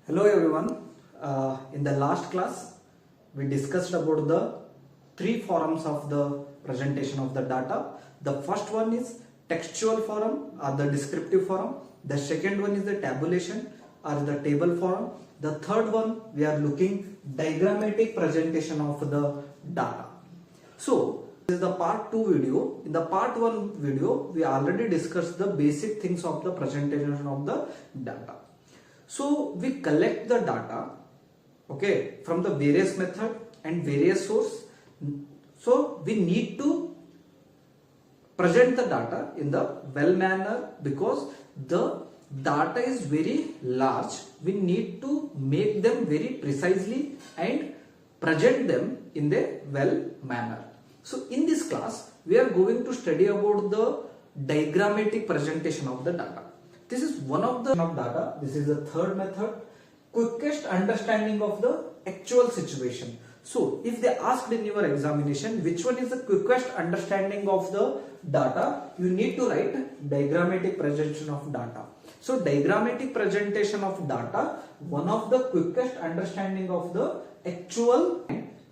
Hello everyone. In the last class, we discussed about the three forms of the presentation of the data. The first one is textual form or the descriptive form. The second one is the tabulation or the table form. The third one we are looking diagrammatic presentation of the data. So this is the part 2 video. In the part 1 video, we already discussed the basic things of the presentation of the data. So we collect the data, okay, from the various method and various source. So we need to present the data in the well manner because the data is very large. We need to make them very precisely and present them in the well manner. So in this class, we are going to study about the diagrammatic presentation of the data. This is one of the data. This is the third method. Quickest understanding of the actual situation. So if they asked in your examination which one is the quickest understanding of the data, you need to write diagrammatic presentation of data. So diagrammatic presentation of data, one of the quickest understanding of the actual,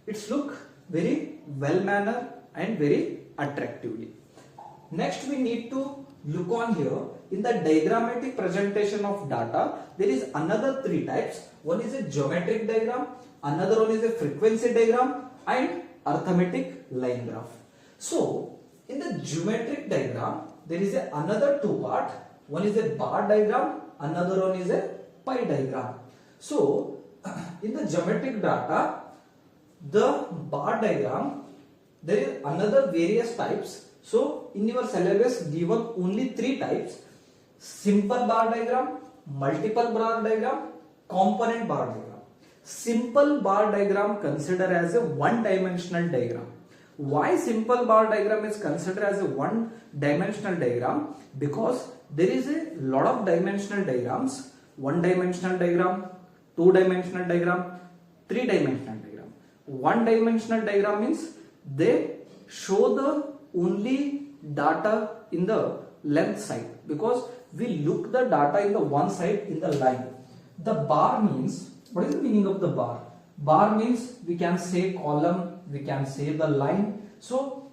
it's look very well manner and very attractively. Next we need to look on here. In the diagrammatic presentation of data, there is another three types. One is a geometric diagram, another one is a frequency diagram, and arithmetic line graph. So in the geometric diagram, there is another two part. One is a bar diagram, another one is a pie diagram. So in the geometric data, the bar diagram, there is another various types. So in your syllabus given only three types: simple bar diagram, multiple bar diagram, component bar diagram. Simple bar diagram considered as a one-dimensional diagram. Why simple bar diagram is considered as a one-dimensional diagram? Because there is a lot of dimensional diagrams: one-dimensional diagram, two-dimensional diagram, three-dimensional diagram. One-dimensional diagram means they show the only data in the length side, because we look the data in the one side in the line. The bar means, what is the meaning of the bar? Bar means we can say column, we can say the line. So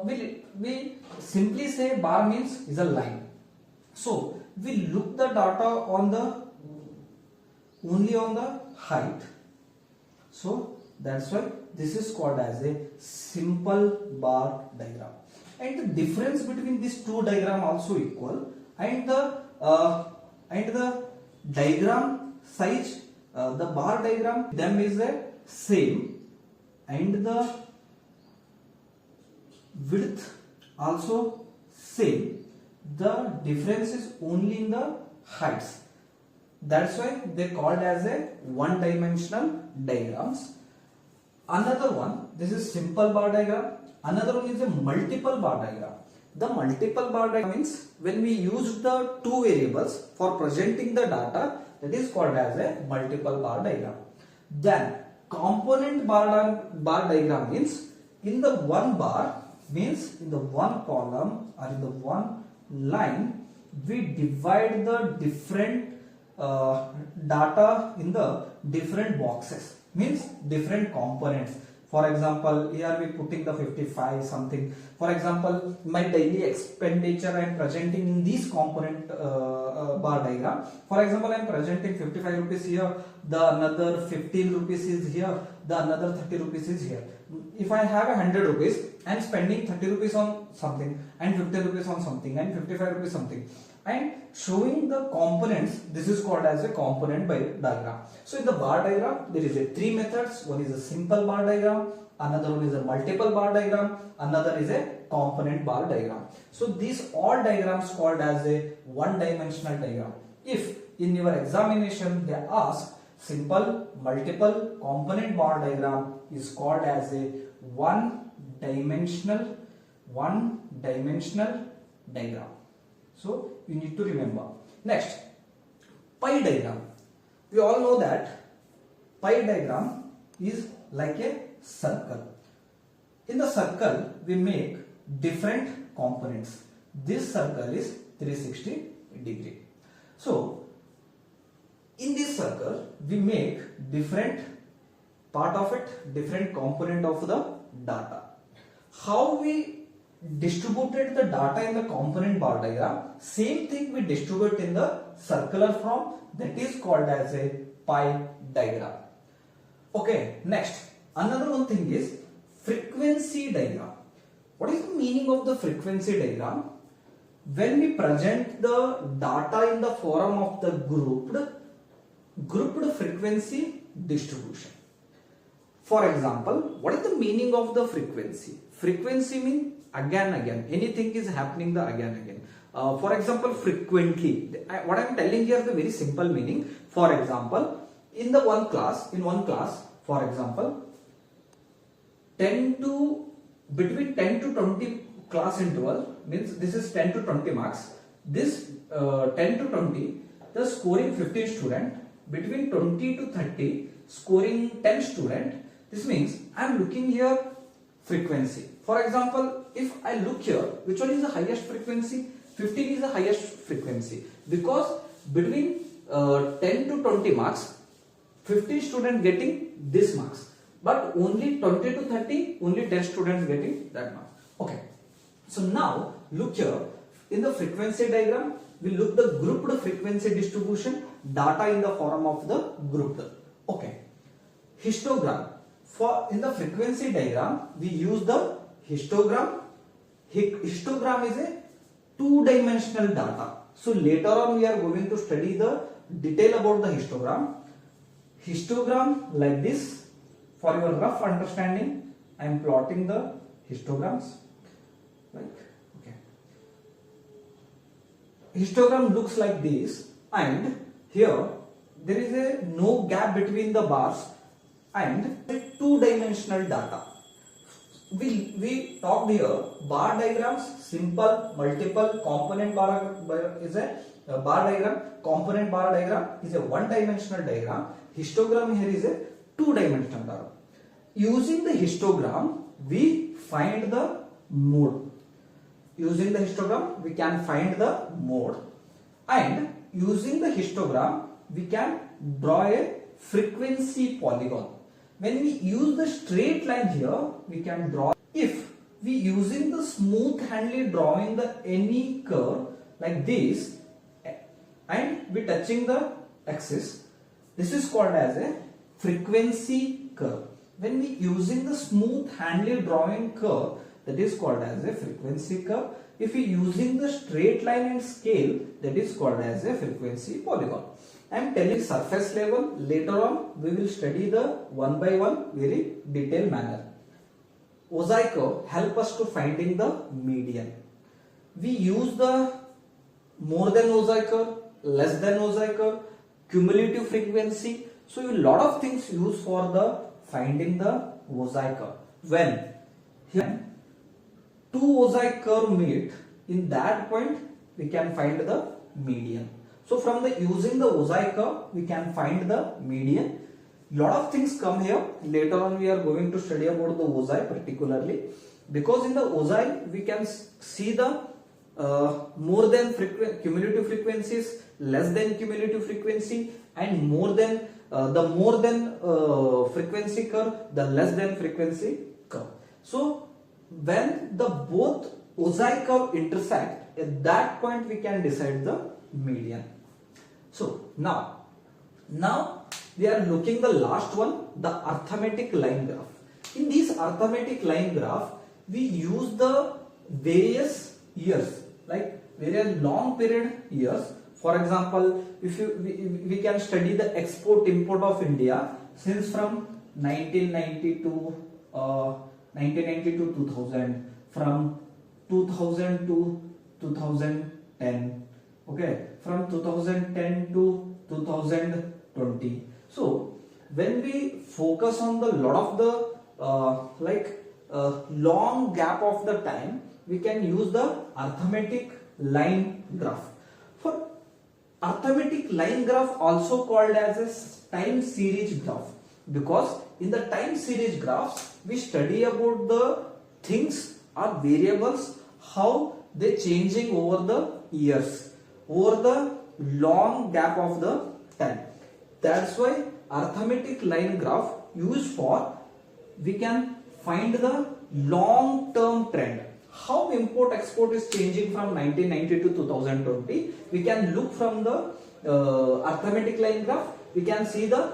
we simply say bar means is a line. So we look the data on the only on the height. So that's why this is called as a simple bar diagram. And the difference between these two diagram also equal, and the diagram size, the bar diagram, them is the same, and the width also same. The difference is only in the heights. That's why they called as a one-dimensional diagrams. Another one, this is simple bar diagram. Another one is a multiple bar diagram. The multiple bar diagram means when we use the two variables for presenting the data, that is called as a multiple bar diagram. Then component bar diagram means in the one bar, means in the one column or in the one line, we divide the different data in the different boxes, means different components. For example, here we putting the 55 something. For example, my daily expenditure I am presenting in this component bar diagram. For example, I am presenting 55 rupees here, the another 15 rupees is here, the another 30 rupees is here. If I have 100 rupees, I am spending 30 rupees on something, and 50 rupees on something, and 55 rupees something, and showing the components. This is called as a component by diagram. So in the bar diagram, there is a three methods. One is a simple bar diagram, another one is a multiple bar diagram, another is a component bar diagram. So these all diagrams called as a one-dimensional diagram. If in your examination they ask simple, multiple, component bar diagram is called as a one-dimensional diagram. So you need to remember. Next, pie diagram. We all know that pie diagram is like a circle. In the circle, we make different components. This circle is 360 degree. So In this circle, we make different part of it, different component of the data. How we distributed the data in the component bar diagram, same thing we distribute in the circular form, that is called as a pie diagram. Okay, next, another one thing is frequency diagram. What is the meaning of the frequency diagram? When we present the data in the form of the grouped frequency distribution. For example, what is the meaning of the frequency? Frequency means again, anything is happening the again. For example, frequently, what I am telling here is the very simple meaning. For example, in one class, for example, between 10 to 20 class interval, means this is 10 to 20 marks. This 10 to 20, the scoring 15 student, between 20 to 30, scoring 10 student. This means I am looking here frequency. For example, if I look here, which one is the highest frequency? 15 is the highest frequency, because between 10 to 20 marks, 15 students getting this marks, but only 20 to 30, only 10 students getting that mark. Okay, so now look here, in the frequency diagram, we look the grouped frequency distribution, data in the form of the grouped. Okay, histogram. In the frequency diagram, we use the histogram. Histogram is a two-dimensional data. So later on we are going to study the detail about the histogram. Histogram like this. For your rough understanding, I am plotting the histograms. Histogram looks like this, and here there is a no gap between the bars and two-dimensional data. We talked here bar diagrams, simple, multiple, component bar is a bar diagram, component bar diagram is a one-dimensional diagram, histogram here is a two-dimensional diagram. Using the histogram, we find the mode. Using the histogram, we can find the mode, and using the histogram, we can draw a frequency polygon. When we use the straight line here, we can draw. If we using the smooth handly drawing the any curve like this, and we touching the axis, this is called as a frequency curve. When we using the smooth handly drawing curve, that is called as a frequency curve. If we using the straight line and scale, that is called as a frequency polygon. I am telling surface level. Later on, we will study the one by one very detailed manner. Ozai curve help us to finding the median. We use the more than Ozai curve, less than Ozai curve, cumulative frequency. So a lot of things used for the finding the Ozai curve. When here two Ozai curve meet, in that point we can find the median. So from the using the Ozai curve, we can find the median. Lot of things come here. Later on we are going to study about the Ozai particularly, because in the Ozai we can see the more than cumulative frequencies, less than cumulative frequency, and more than frequency curve, the less than frequency curve. So when the both Ozai curve intersect, at that point we can decide the median. So now we are looking the last one, the arithmetic line graph. In this arithmetic line graph, we use the various years, like very long period years. For example, if we can study the export import of India since from 1990 to 2000, from 2000 to 2010. Okay, from 2010 to 2020. So when we focus on the lot of the long gap of the time, we can use the arithmetic line graph. For arithmetic line graph also called as a time series graph, because in the time series graphs we study about the things or variables, how they changing over the years, over the long gap of the time. That's why arithmetic line graph used for we can find the long term trend. How import export is changing from 1990 to 2020. We can look from the arithmetic line graph. We can see the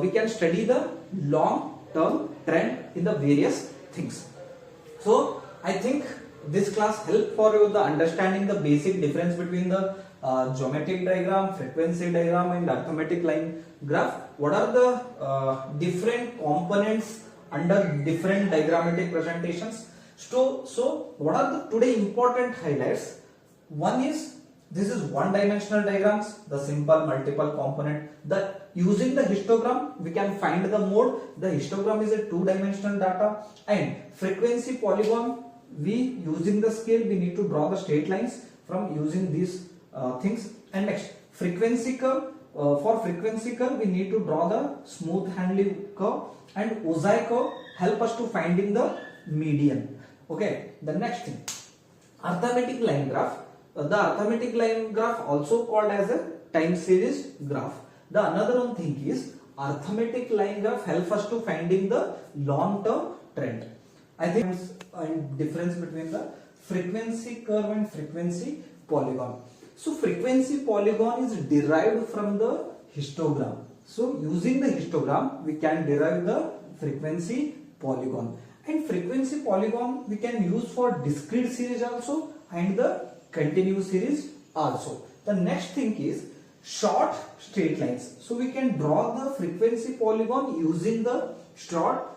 we can study the long term trend in the various things. So I think this class helped for you the understanding the basic difference between the geometric diagram, frequency diagram and arithmetic line graph. What are the different components under different diagrammatic presentations? So what are the today important highlights? One is this is one dimensional diagrams, the simple multiple component. The using the histogram we can find the mode. The histogram is a two-dimensional data, and frequency polygon we using the scale we need to draw the straight lines from using these things. And next frequency curve. For frequency curve we need to draw the smooth Handley curve, and Ozai curve help us to finding the median. Okay, the next thing, arithmetic line graph. The arithmetic line graph also called as a time series graph. The another one thing is arithmetic line graph help us to finding the long term trend. I think difference between the frequency curve and frequency polygon. So frequency polygon is derived from the histogram. So using the histogram we can derive the frequency polygon. And frequency polygon we can use for discrete series also and the continuous series also. The next thing is short straight lines. So we can draw the frequency polygon using the short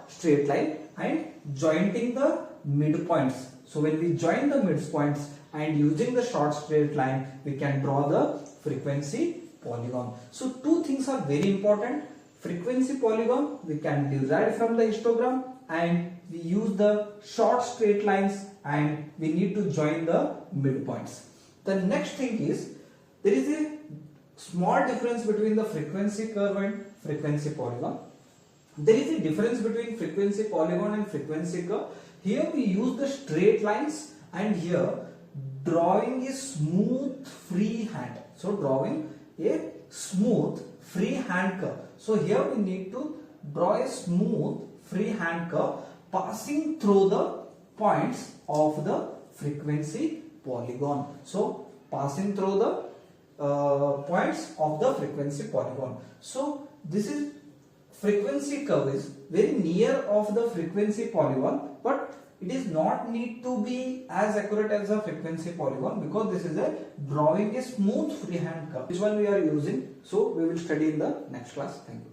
straight line and jointing the midpoints. So when we join the midpoints and using the short straight line we can draw the frequency polygon. So two things are very important. Frequency polygon we can derive from the histogram, and we use the short straight lines and we need to join the midpoints. The next thing is there is a small difference between the frequency curve and frequency polygon. There is a difference between frequency polygon and frequency curve. Here we use the straight lines, and here drawing a smooth free hand. So drawing a smooth free hand curve. So here we need to draw a smooth free hand curve passing through the points of the frequency polygon. So passing through the points of the frequency polygon. So this is frequency curve is very near of the frequency polygon, but it is not need to be as accurate as a frequency polygon because this is a drawing a smooth freehand curve. This one we are using, so we will study in the next class. Thank you.